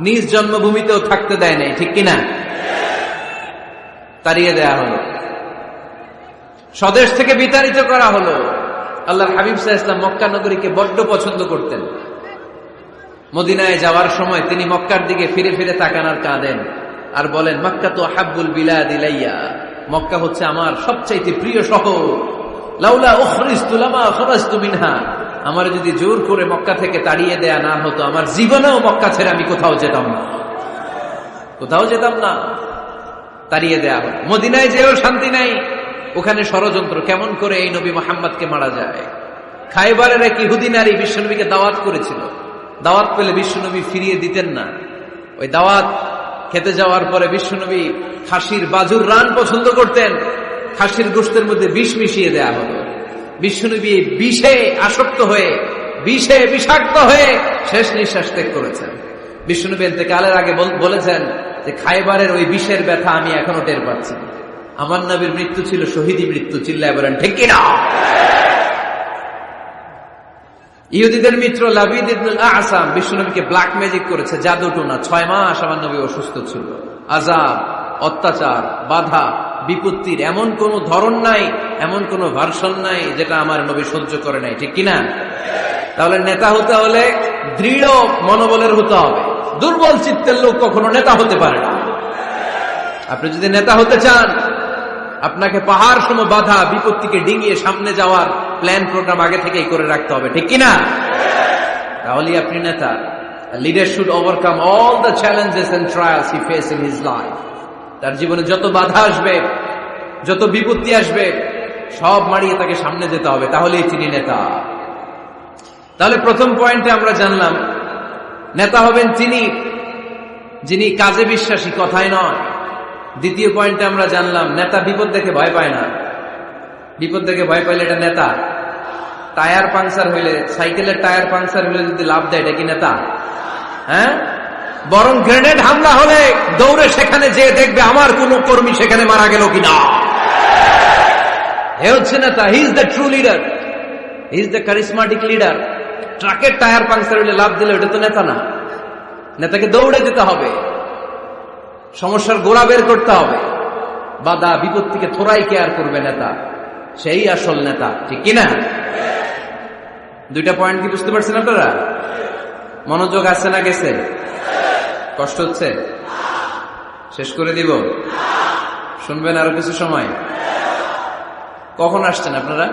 নিজ জন্মভূমিতেও থাকতে দেয় নাই। ঠিক কিনা? তাড়িয়ে দেয়া হলো, স্বদেশ থেকে বিতাড়িত করা হলো। আল্লাহর হাবিব সাল্লাল্লাহু আলাইহি ওয়াসাল্লাম মক্কা নগরীকে বড্ড পছন্দ করতেন। মদিনায় যাওয়ার সময় তিনি মক্কার দিকে ফিরে ফিরে তাকান আর কাঁদেন আর বলেন, মক্কা তো হাব্বুল বিলাদ ইলাইয়া, মক্কা হচ্ছে আমার সবচাইতে প্রিয় শহর। লাউলা উখরিজতু লামা খরাজতু মিনহা, আমার যদি জোর করে মক্কা থেকে তাড়িয়ে দেয়া না হতো, আমার জীবনেও মক্কা ছেড়ে আমি কোথাও যেতাম না, কোথাও যেতাম না। তাড়িয়ে দেয়া হলো। মদিনায় যেও শান্তি নাই, ওখানে ষড়যন্ত্র কেমন করে এই নবী মুহাম্মদকে মারা যায়। খায়বারের এক ইহুদি নারী বিশ্বনবীকে দাওয়াত করেছিল। দাওয়াত পেলে বিশ্বনবী ফিরিয়ে দিতেন না। ওই দাওয়াত খেতে যাওয়ার পরে বিশ্বনবী খাসির বাজুর রান পছন্দ করতেন। খাসির গোশতের মধ্যে বিষ মিশিয়ে দেয়া হলো। বিশ্বনবী বিষে আসক্ত হয়ে, বিষে বিষাক্ত হয়ে শেষ নিঃশ্বাস ত্যাগ করেছেন। বিশ্বনবী ইন্তেকালের আগে বলেছেন যে খায়বারের ওই বিষের ব্যথা আমি এখনো টের পাচ্ছি। আমার নবীর মৃত্যু ছিল শহীদী মৃত্যু। চিল্লায় বলেন ঠিক কিনা? ইহুদিদের মিত্র লাবিদ ইবনুল আসাম বিশ্বনবীকে ব্ল্যাক ম্যাজিক করেছে, জাদু টোনা। 6 মাস আমার নবী অসুস্থ ছিল। আযাব, অত্যাচার, বাধা, বিপত্তির এমন কোন ধরন নাই, এমন কোন ভার্সন নাই যেটা আমার নবী সহ্য করে নাই। ঠিক কিনা? তাহলে নেতা হতে হলে দৃঢ় মনোবলের হতে হবে। দুর্বল চিত্তের লোক কখনো নেতা হতে পারে না। আপনি যদি নেতা হতে চান, আপনাকে পাহাড় সম বাধা বিপত্তিকে ডিঙিয়ে সামনে যাওয়ার প্ল্যান প্রোগ্রাম আগে থেকেই করে রাখতে হবে। ঠিক কিনা? তাহলে আপনি নেতা। Leader should overcome all the challenges and trials he face in his life. তার জীবনে যত বাধা আসবে, যত বিপত্তি আসবে, সব মারিয়ে তাকে সামনে যেতে হবে, তাহলেই তিনি নেতা। তাহলে প্রথম পয়েন্টে আমরা জানলাম নেতা হবেন তিনি যিনি কাজে বিশ্বাসী, কথায় নয়। দ্বিতীয় পয়েন্টে আমরা জানলাম নেতা বিপদ দেখে ভয় পায় না। বিপদ দেখে ভয় পাইলে এটা নেতা। টায়ার পাংচার হইলে, সাইকেলের টায়ার পাংচার হইলে যদি লাভ দেয়, এটা কি নেতা? হ্যাঁ, বরং গ্রেনেড হামলা হলে দৌড়ে সেখানে যে দেখবে আমার কোন কর্মী সেখানে মারা গেল কিনা। এ হচ্ছে নেতা। He is the true leader, he is the charismatic leader. ট্রাকের টায়ার পাংচার হইলে লাভ দিলে ওটা তো নেতা না। নেতাকে দৌড়ে যেতে হবে, সমস্যার গোড়া বের করতে হবে, বাধা বিপত্তিকে থোড়াই কেয়ার করবে নেতা, সেই আসল নেতা। ঠিক কিনা? 2টা পয়েন্ট কি বুঝতে পারছেন আপনারা? মনোযোগ আছে না গেছে? কষ্ট হচ্ছে? শেষ করে দিব? শুনবেন আরো কিছু সময়? কখন আসছেন আপনারা?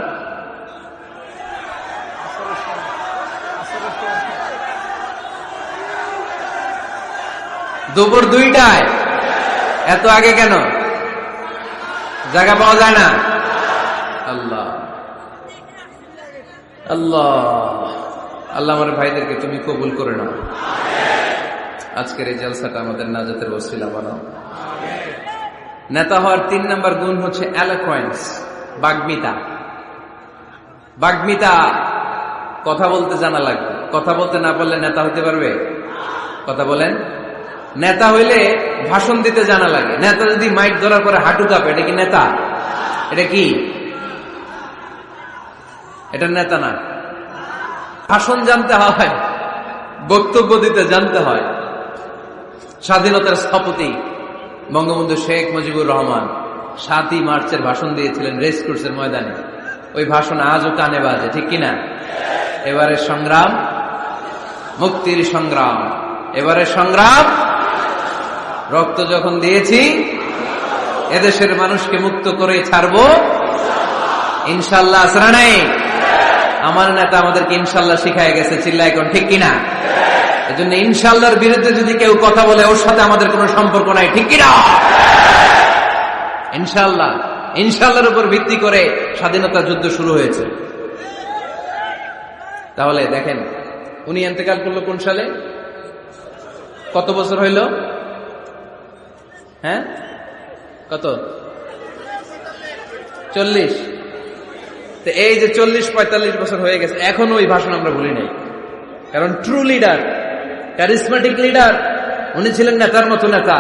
দুপুর 2টায়। এত আগে কেন? জায়গা পাওয়া যায় না? আল্লাহ আল্লাহ আল্লাহ আমার ভাইদেরকে তুমি কবুল করে নাও। আজকের এই জলসাটা আমাদের নাজাতের ওসিলা বানাও। নেতা হওয়ার 3 নম্বর গুণ হচ্ছে এলোকোয়েন্স, বাগ্মিতা। বাগ্মিতা, কথা বলতে জানা লাগবে। কথা বলতে না পারলে নেতা হতে পারবে? কথা বলেন। নেতা হইলে ভাষণ দিতে জানা লাগে। নেতা যদি মাইক ধরার পরে হাঁটু কাঁপে, এটা কি নেতা? এটা কি? এটা নেতা না। ভাষণ জানতে হয়, বক্তব্য দিতে জানতে হয়। স্বাধীনতার স্থপতি বঙ্গবন্ধু শেখ মুজিবুর রহমান ৭ই মার্চের ভাষণ দিয়েছিলেন রেসকোর্সের ময়দানে। ওই ভাষণ আজও কানে বাজে, ঠিক কিনা? এবারে সংগ্রাম, মুক্তির সংগ্রাম, এবারে সংগ্রাম, রক্ত যখন দিয়েছি এদেশের মানুষকে মুক্ত করে ছাড়বো ইনশাল্লাহ। আসরা নাই? আমার নেতা আমাদেরকে ইনশাল্লাহ শিখায় গেছে, চিল্লায় কোন, ঠিক কিনা? এজন্য ইনশাল্লাহর বিরুদ্ধে যদি কেউ কথা বলে ওর সাথে আমাদের কোনো সম্পর্ক নাই, ঠিক কিনা? ইনশাল্লাহ, ইনশাল্লাহর উপর ভিত্তি করে স্বাধীনতা যুদ্ধ শুরু হয়েছে। তাহলে দেখেন, উনি ইন্তেকাল করলো কোন সালে? কত বছর হইল? হ্যাঁ, কত? 40। তো এই যে 40-45 বছর হয়ে গেছে, এখনো ওই ভাষণ আমরা ভুলি নাই। কারণ ট্রু লিডার, ক্যারিসমেটিক লিডার, উনি ছিলেন নেতার মতো নেতা।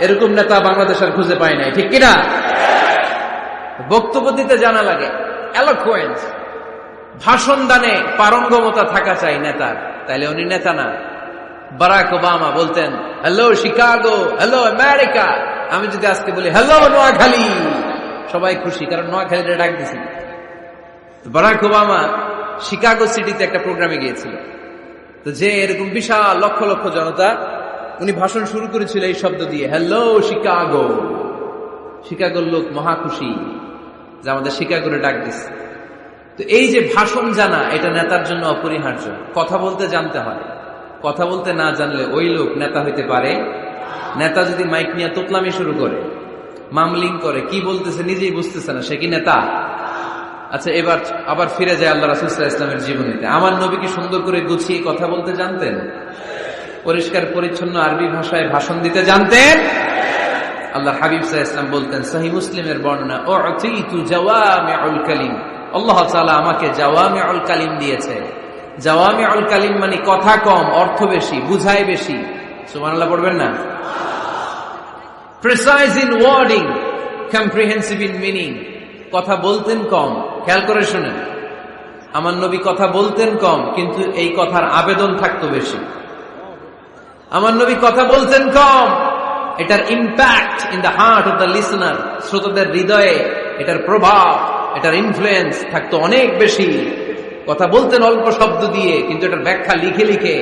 এরকম নেতা বাংলাদেশ আর খুঁজে পায় নাই, ঠিক কিনা? বক্তব্য দিতে জানা লাগে, এলোকুয়েন্স, ভাষণ দানে পারঙ্গমতা থাকা চাই নেতার, তাইলে উনি নেতা না। বারাক ওবামা বলতেন হ্যালো শিকাগো, হ্যালো আমেরিকা। আমি যদি আজকে বলি হ্যালো নোয়াখালী, সবাই খুশি, কারণ নোয়াখালীটা ডাক দিছি। বারাক ওবামা শিকাগো সিটিতে একটা প্রোগ্রামে গিয়েছিল। তো যে এরকম বিশাল লক্ষ লক্ষ জনতা, উনি ভাষণ শুরু করেছিল এই শব্দ দিয়ে, হ্যালো শিকাগো। শিকাগোর লোক মহা খুশি যে আমাদের শিকাগোরে ডাক দিচ্ছে। তো এই যে ভাষণ জানা, এটা নেতার জন্য অপরিহার্য। কথা বলতে জানতে হয়। কথা বলতে না জানলে ওই লোক নেতা হইতে পারে। নেতা যদি মাইক নিয়ে তোতলামি শুরু করে, মামলিং করে, কি বলতেছে নিজেই বুঝতেছে না, সে কি নেতা? আচ্ছা, এবার আবার ফিরে যায় আল্লাহ রাসূল সাল্লাল্লাহু আলাইহি ওয়াসাল্লামের জীবনীতে। আমার নবী কি সুন্দর করে গুছিয়ে কথা বলতে জানতেন? পরিষ্কার পরিচ্ছন্ন আরবি ভাষায় ভাষণ দিতে জানতেন। আল্লাহ হাবিব সাল্লাল্লাহু আলাইহি ওয়াসাল্লাম বলতেন, সহিহ মুসলিমের বর্ণনা, উতিতু জাওয়ামিউল কালিম, আল্লাহ তাআলা আমাকে জাওয়ামিউল কালিম দিয়েছে। জাওয়ামিউল কালিম মানে কথা কম, অর্থ বেশি, বুঝায় বেশি। সুবহানাল্লাহ পড়বেন না? Precise in wording, comprehensive in meaning. কথা বলতেন কম, খেয়াল করে শুনেন, আমার নবী কথা বলতেন কম, কিন্তু এই কথার আবেদন থাকতো বেশি। আমার নবী কথা বলতেন কম, এটার impact in the heart of the listener, শ্রোতাদের হৃদয়ে এটার প্রভাব, এটার ইনফ্লুয়েন্স থাকতো অনেক বেশি। কথা বলতেন অল্প শব্দ দিয়ে, কিন্তু এটার ব্যাখ্যা লিখে লিখে,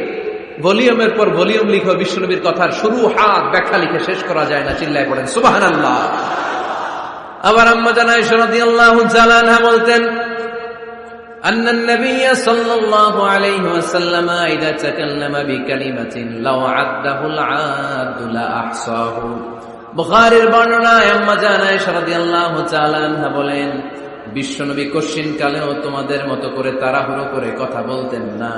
ভলিউমের পর ভলিউম লিখে বিশ্বনবীর কথার শুরু হাত ব্যাখ্যা লিখে শেষ করা যায় না। চিল্লায় পড়েন সুবহানাল্লাহ। আবার আম্মা জান আয়েশা রাদিয়াল্লাহু তাআলা আনহা বলতেন, আন্নান নবী সাল্লাল্লাহু আলাইহি ওয়াসাল্লাম ইযা তাকাল্লামা বিকালিমাতিন লাউ আদ্দাহুল আদু লা আহসাহু। বুখারীর বর্ণনায় আম্মা জান আয়েশা রাদিয়াল্লাহু তাআলা আনহা বলেন, বিশ্বনবী কশিন কালেও তোমাদের মতো করে তাড়াহুড়ো করে কথা বলতেন না।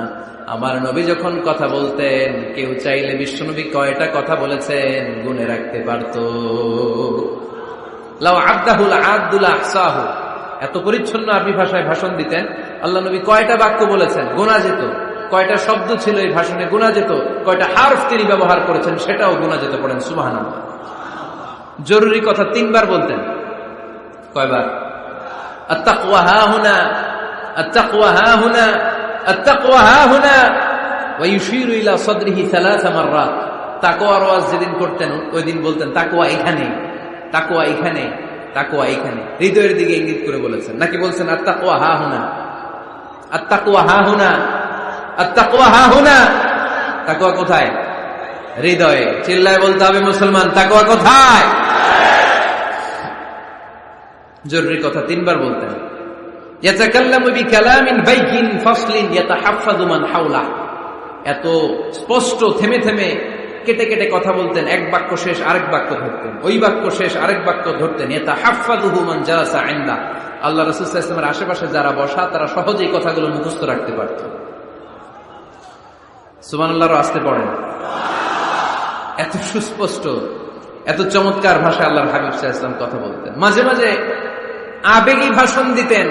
আমার নবী যখন কথা বলতেন, কেউ চাইলে বিশ্বনবী কয়টা কথা বলেছেন গুনে রাখতে পারত। লাউ আদ্দাহুল আদু লা আহসাহু, এত পরিচ্ছন্ন আরবি ভাষায় ভাষণ দিতেন। আল্লাহ নবী কয়টা বাক্য বলেছেন গোনা যেত, কয়টা শব্দ ছিল এই ভাষণে গোনা যেত, কয়টা হারফ তিনি ব্যবহার করেছেন সেটাও গোনা যেত। পড়েন সুবহানাল্লাহ। জরুরি কথা 3 বার বলতেন। কয়বার? আত-তাকওয়া হাহুনা, আত-তাকওয়া হাহুনা, আত-তাকওয়া হাহুনা, ওয়া ইউশিরু ইলা সাদরিহি 3 মাররাত। তাকওয়ার ওয়াজ যেদিন করতেন ওই দিন বলতেন তাকওয়া এখানে, তাকওয়া এখানে, তাকওয়া এখানে, হৃদয়ের দিকে ইঙ্গিত করে বলেছেন। নাকি বলছেন আত-তাকওয়া হাহুনা, আত-তাকওয়া হাহুনা, আত-তাকওয়া হাহুনা? তাকওয়া কোথায়? হৃদয়ে। চিল্লায় বলতে হবে মুসলমান, তাকওয়া কোথায়? জরুরি কথা 3 বার বলতেন। ইয়াতাকাল্লামু বিকালামিন বাইকিন ফাসলিন ইয়াতাহাফফাযু মান হাওলা। এত স্পষ্ট, থেমে থেমে, কেটে কেটে কথা বলতেন। এক বাক্য শেষ আরেক বাক্য ধরতেন, ওই বাক্য শেষ আরেক বাক্য ধরতেন। ইয়াতাহাফফাযুহু মান জালাসা ইনদা। আল্লাহ রাসূল সাল্লাল্লাহু আলাইহি ওয়াসাল্লামের আশেপাশে যারা বসা তারা সহজেই কথাগুলো মুখস্থ রাখতে পারত। সুবহানাল্লাহর আস্তে পড়েন। এত সুস্পষ্ট, এত চমৎকার ভাষায় আল্লাহর হাবিব সাল্লাল্লাহু আলাইহি ওয়াসাল্লাম কথা বলতেন। মাঝে মাঝে আবেগী ভাষণ দিতেন।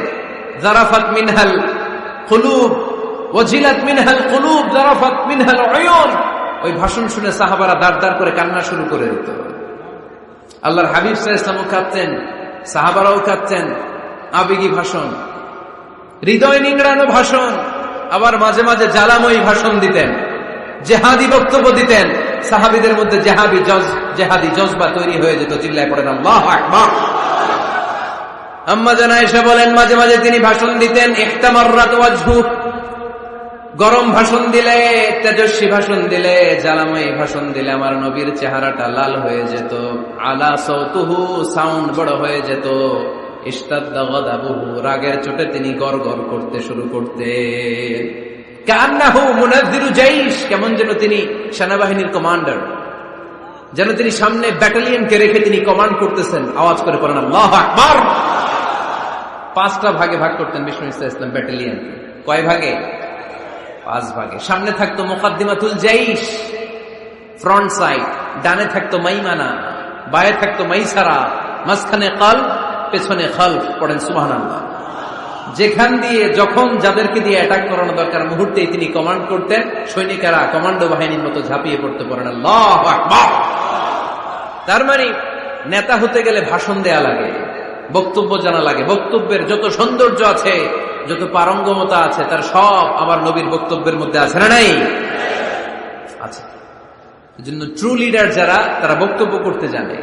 জারাফাত মিনহাল কুলুব, ওয়াজিলাত মিনহাল কুলুব যারাফাত মিনহাল উয়ুন। ওই ভাষণ শুনে সাহাবারা দাঁড় করে কান্না শুরু করে দিত। আল্লাহর হাবিব সাল্লাল্লাহু আলাইহি ওয়াসাল্লাম কাঁদতেন, সাহাবারাও কাঁদতেন। আবেগী ভাষণ, হৃদয় নিংড়ানো ভাষণ, আবার মাঝে মাঝে জ্বালাময়ী ভাষণ দিতেন, জেহাদি বক্তব্য দিতেন। সাহাবীদের মধ্যে জেহাদি জজবা তৈরি হয়ে যেত। চিল্লায় পড়েন আল্লাহু আকবার। আম্মা জান আয়েশা বলেন, মাঝে মাঝে তিনি ভাষণ দিতেন, ইহতামাররাত ওয়াজহু, গরম ভাষণ দিলে, তেজস্বী ভাষণ দিলে, জ্বালাময়ী ভাষণ দিলে আমার নবীর চেহারাটা লাল হয়ে যেত। আলা সাউতুহু, সাউন্ড বড় হয়ে যেত। ইশতাদ্দা গাদাবুহু, রাগের চোটে তিনি গড়গড় করতে শুরু করতেন। কান্নাহু মুনাযযিরু জাইশ, কেমন যেন তিনি সেনাবাহিনীর কমান্ডার, যেন তিনি সামনে ব্যাটালিয়নকে রেখে তিনি কমান্ড করতেছেন। আওয়াজ করে পড়েন আল্লাহু আকবার। 5টা ভাগে ভাগ করতেন বিষ্ণু ইসলাম ব্যাটালিয়ন। কয় ভাগে? 5 ভাগে। সামনে থাকতো মুকাদ্দিমাতুল জাইশ, ফ্রন্ট সাইড। ডানে থাকতো মাইমানা, বায়ে থাকতো মাইসারা, মাঝখানে কলব, পেছনে খালফ। পড়েন সুবহানাল্লাহ। যেখান দিয়ে যখন যাদেরকে দিয়ে অ্যাটাক করানো দরকার মুহূর্তেই তিনি কমান্ড করতেন। সৈনিকেরা কমান্ডো বাহিনীর মতো ঝাঁপিয়ে পড়তে পারেন আল্লাহু আকবার। তার মানে নেতা হতে গেলে ভাষণ দেয়া লাগে, বক্তব্য জানা লাগে। বক্তব্যের যত সৌন্দর্য আছে, যত পারঙ্গমতা আছে, তার সব আমার নবীর বক্তব্যের মধ্যে আছে না নাই? আছে। এজন্য ট্রু লিডার যারা, তারা বক্তব্য করতে জানে,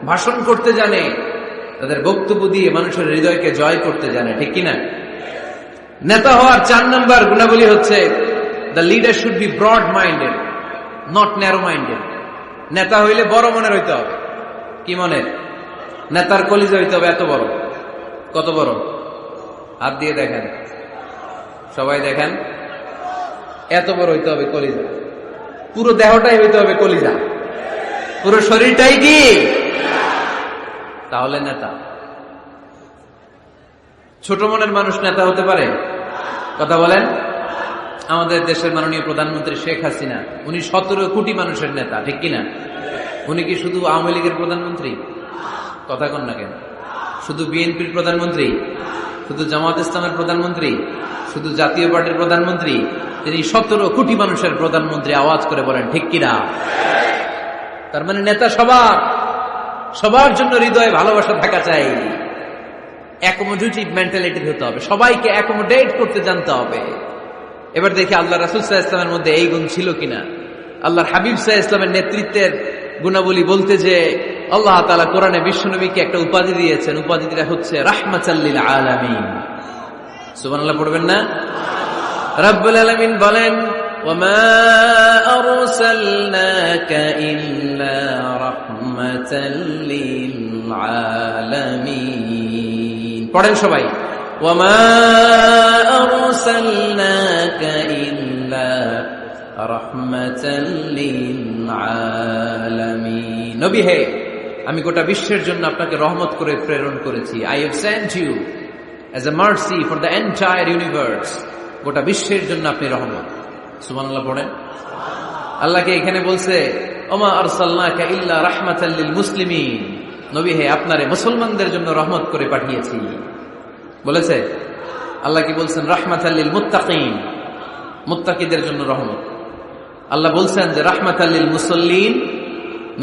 ভাষণ করতে জানে, তাদের বক্তব্য দিয়ে মানুষের হৃদয়কে জয় করতে জানে, ঠিক কিনা? নেতা হওয়ার 4 নম্বর গুণাবলী হচ্ছে, the leader should be broad minded, not narrow minded. নেতা হইলে বড় মনের হইতে হবে। কি মনের? নেতার কলিজা হইতে হবে এত বড়। কত বড়? হাত দিয়ে দেখেন, সবাই দেখেন, এত বড় হইতে হবে কলিজা। পুরো দেহটাই হইতে হবে কলিজা, পুরো শরীরটাই কি? তাহলে নেতা। ছোট মনের মানুষ নেতা হতে পারে? কথা বলেন। আমাদের দেশের মাননীয় প্রধানমন্ত্রী শেখ হাসিনা, উনি 17 কোটি মানুষের নেতা, ঠিক কিনা? উনি কি শুধু আওয়ামী লীগের প্রধানমন্ত্রী? কথা কন না কেন? শুধু বিএনপির প্রধানমন্ত্রী? শুধু জামাত ইসলামের প্রধানমন্ত্রী? শুধু জাতীয় পার্টির প্রধানমন্ত্রী? তিনি 17 কোটি মানুষের প্রধানমন্ত্রী। আওয়াজ করে বলেন ঠিক কিনা? তার মানে নেতা সবার জন্য হৃদয়ে ভালোবাসা থাকা চাই। অ্যাকোমোডেটিভ মেন্টালিটি হতে হবে, সবাইকে অ্যাকোমোডেট করতে জানতে হবে। এবার দেখি আল্লাহ রাসূল সাল্লাল্লাহু আলাইহি ওয়াসাল্লামের মধ্যে এই গুণ ছিল কিনা। আল্লাহর হাবিব সাল্লাল্লাহু আলাইহি ওয়াসাল্লামের নেতৃত্বের গুণাবলী বলতে যে আল্লাহ তাআলা কোরআনে বিশ্বনবীকে একটা উপাধি দিয়েছেন। উপাধিটা হচ্ছে রাহমাতাল লিল আলামিন। সুবহানাল্লাহ পড়বেন না? রব্বুল আলামিন বলেন, ওয়ামা আরসালনাকা ইল্লা রাহমাতাল লিল আলামিন। পড়েন সবাই, ওয়ামা আরসালনাকা ইল্লা রাহমাতাল লিল আলামিন। নবী হে, আমি গোটা বিশ্বের জন্য আপনাকে রহমত করে প্রেরণ করেছি। I have sent you as a mercy for the entire universe. গোটা বিশ্বের জন্য আপনি রহমত। সুবহানাল্লাহ পড়েন। আল্লাহকে এখানে বলছে, ওমা আরসালনাকা ইল্লা রাহমাতাল লিল মুসলিমিন। নবী হে, আপনারে মুসলমানদের জন্য রহমত করে পাঠিয়েছি বলেছে। আল্লাহ কি বলছেন? রাহমাতাল লিল মুত্তাকিন, মুত্তাকিদের জন্য রহমত। আল্লাহ বলছেন যে রাহমাতাল লিল মুসাল্লিন,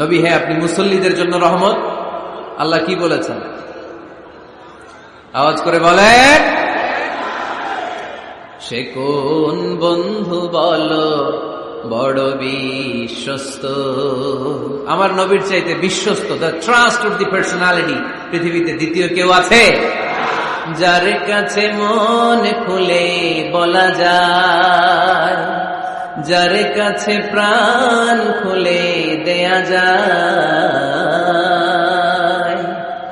নবী হে, আপনি মুসল্লিদের জন্য রহমত। আল্লাহ কি বলেছেন? আওয়াজ করে বলেন। সে কোন বন্ধু বলো বড় বিশ্বস্ত? আমার নবীর চাইতে বিশ্বস্ত, the trust of the personality, পৃথিবীতে দ্বিতীয় কেউ আছে? যার কাছে মন খুলে বলা যায়, যার কাছে প্রাণ খুলে দেয়া যায়,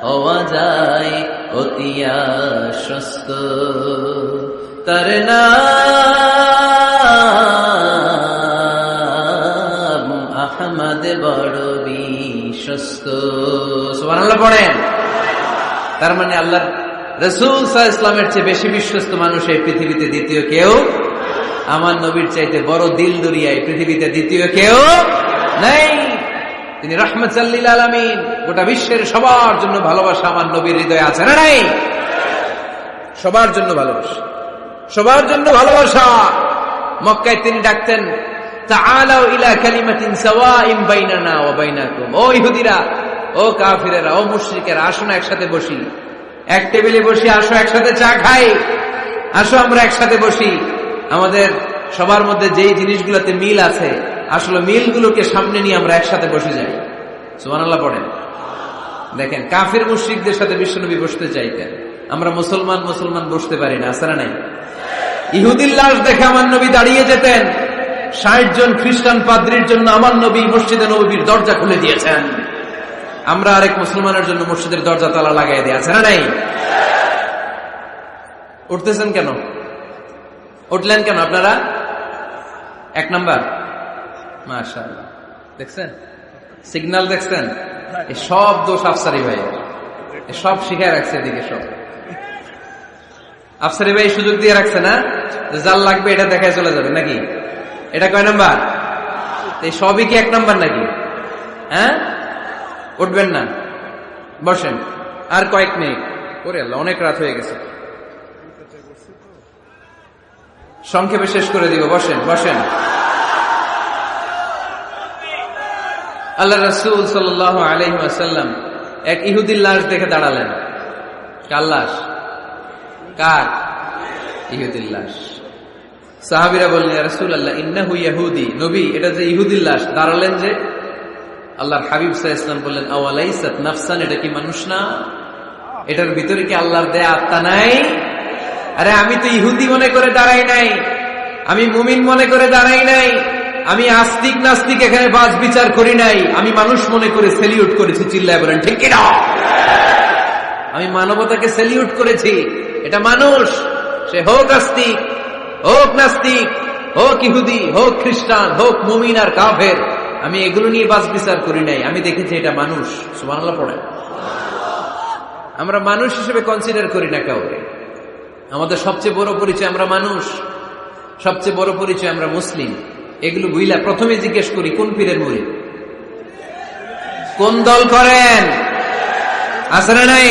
হওয়া যায় অতি আশ্বস্ত। তার নাম আহমদ, বড় বিশ্বস্ত। সুবহানাল্লাহ পড়েন। তার মানে আল্লাহর রাসূল সাল্লাল্লাহু আলাইহি ওয়াসাল্লামের চেয়ে বেশি বিশ্বস্ত মানুষ এই পৃথিবীতে দ্বিতীয় কেউ, আমার নবীর চাইতে বড় দিল দরিয়া এই পৃথিবীতে দ্বিতীয় কেউ নাই। তিনি রাহমাতাল লিল আলামিন। গোটা বিশ্বের সবার জন্য ভালোবাসা আমার নবীর হৃদয়ে আছে না নাই? সবার জন্য ভালোবাসা, সবার জন্য ভালোবাসা। মক্কায় তিনি ডাকতেন, তাআলাউ ইলা কালিমাতিন সাওয়াইন বাইনানা ওয়া বাইনাকুম। ও ইহুদিরা, ও কাফিরেরা, ও মুশরিকেরা, আসো না একসাথে বসি, এক টেবিলে বসি, আসো একসাথে চা খাই, আসো আমরা একসাথে বসি। আমাদের সবার মধ্যে যেই জিনিসগুলোতে মিল আছে, আসলে মিলগুলোকে সামনে নিয়ে আমরা একসাথে বসে যাই। সুবহানাল্লাহ পড়েন। দেখেন, কাফির মুশরিকদের সাথে বিশ্বনবী বসতে চাইতেন, আমরা মুসলমান বসতে পারি না, আছে না নাই? ইহুদির লাশ দেখে আমার নবী দাঁড়িয়ে যেতেন। 60 জন খ্রিস্টান পাদ্রীর জন্য আমার নবী মসজিদে নববীর দরজা খুলে দিয়েছেন। আমরা আরেক মুসলমানের জন্য মসজিদের দরজা তালা লাগাই দিয়ে, আছে না নাই? উঠতেছেন কেন? উঠলেন কেন আপনারা? 1 নাম্বার, মাশাআল্লাহ, দেখছেন সিগন্যাল, দেখছেন? এই সব দোষ আফসারি ভাই, সব শিখায় রাখছে এদিকে। সব আফসারি ভাই সুযোগ দিয়ে রাখছে না, জাল লাগবে এটা দেখায় চলে যাবে নাকি? এটা কয় নাম্বার? এই সবই কি 1 নাম্বার নাকি? হ্যাঁ, উঠবেন না, বসেন আর কয়েক মিনিট করে, আল্লাহ অনেক রাত হয়ে গেছে, সংক্ষেপে শেষ করে দিব। বসেন বসেন। আল্লাহ রাসূল সাল্লাল্লাহু আলাইহি ওয়াসাল্লাম এক ইহুদির লাশ দেখে দাঁড়ালেন। কার লাশ? কার? ইহুদির লাশ। সাহাবীরা বললেন, ইয়া রাসূলুল্লাহ ইন্নাহু ইয়াহুদি। নবী, এটা যে ইহুদির লাশ। দাঁড়ালেন যে। আল্লাহর হাবিব সাল্লাল্লাহু আলাইহি ওয়াসাল্লাম বললেন, আওয়ালাইসাত নাফসান, এটা কি মানুষ না? এটার ভিতরে কি আল্লাহর দেয়া আত্মা নাই? আরে আমি তো ইহুদি মনে করে দাঁড়াই নাই, আমি মুমিন মনে করে দাঁড়াই নাই, আমি আস্তিক নাস্তিক এখানে বাজ বিচার করি নাই, আমি মানুষ মনে করে সেলিউট করেছি। চিল্লায় বলেন ঠিক কি না? আমি মানবতাকে সেলিউট করেছি। এটা মানুষ, সে হোক আস্তিক, হোক নাস্তিক, হোক ইহুদি, হোক খ্রিস্টান, হোক মুমিন আর কাফের, আমি এগুলো নিয়ে বাজ বিচার করি নাই। আমি দেখেছি এটা মানুষ। সুবহানাল্লাহ পড়েন। আমরা মানুষ হিসেবে কনসিডার করি না কাউকে। আমাদের সবচেয়ে বড় পরিচয় আমরা মানুষ, সবচেয়ে বড় পরিচয় আমরা মুসলিম। এগুলো বুঝলা প্রথমে জিজ্ঞেস করি, কোন পীরের মুরিদ, কোন দল করেন, আছে না নাই?